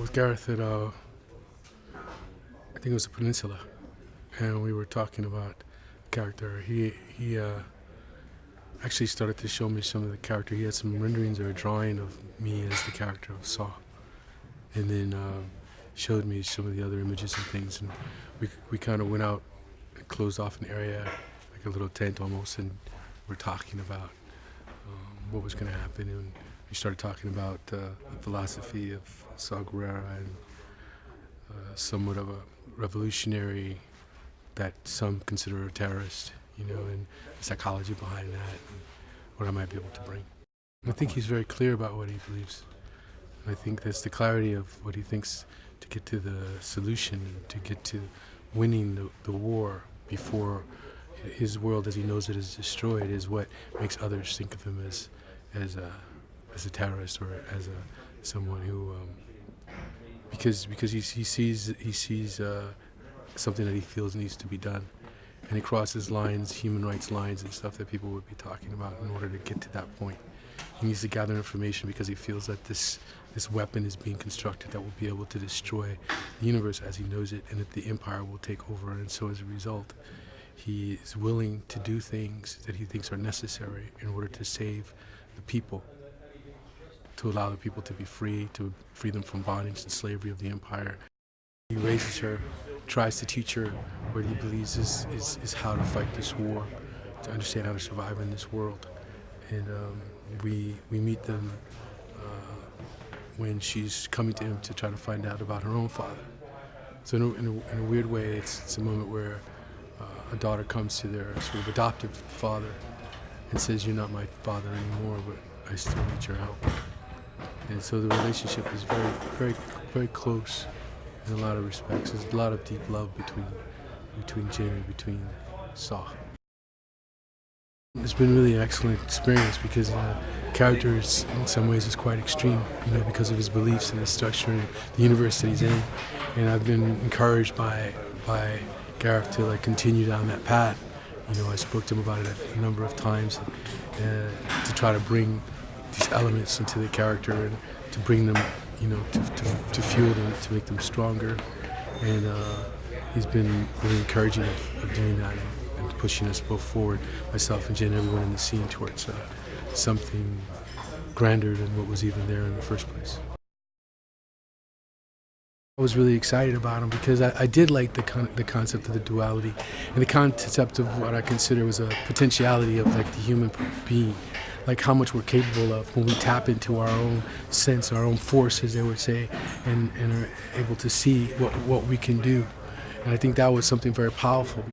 with Gareth at, I think it was the Peninsula, and we were talking about character. He actually started to show me some of the character. He had some renderings or a drawing of me as the character of Saw, and then showed me some of the other images and things, and we kind of went out and closed off an area, like a little tent almost, and we're talking about what was going to happen, and we started talking about the philosophy of Saw Gerrera and somewhat of a revolutionary that some consider a terrorist, you know, and the psychology behind that and what I might be able to bring. I think he's very clear about what he believes. I think that's the clarity of what he thinks to get to the solution, to get to winning the war before his world as he knows it is destroyed, is what makes others think of him as a terrorist or as someone who because he sees something that he feels needs to be done, and he crosses lines, human rights lines and stuff that people would be talking about in order to get to that point. He needs to gather information because he feels that this weapon is being constructed that will be able to destroy the universe as he knows it, and that the Empire will take over. And so as a result, he is willing to do things that he thinks are necessary in order to save the people, to allow the people to be free, to free them from bondage and slavery of the Empire. He raises her, tries to teach her what he believes is how to fight this war, to understand how to survive in this world. And we meet them when she's coming to him to try to find out about her own father. So in a weird way, it's a moment where a daughter comes to their sort of adoptive father and says, "You're not my father anymore, but I still need your help." And so the relationship is very, very, very close in a lot of respects. There's a lot of deep love between Jyn and between Saw. It's been really an excellent experience because the character is, in some ways, is quite extreme, you know, because of his beliefs and his structure and the universe that he's in. And I've been encouraged by Gareth to continue down that path. You know, I spoke to him about it a number of times to try to bring these elements into the character and to bring them, you know, to fuel them, to make them stronger. And he's been really encouraging of doing that and pushing us both forward, myself and Jyn, everyone in the scene, towards something grander than what was even there in the first place. I was really excited about him because I did like the concept of the duality and the concept of what I consider was a potentiality of the human being, like how much we're capable of when we tap into our own sense, our own force, as they would say, and are able to see what we can do. And I think that was something very powerful.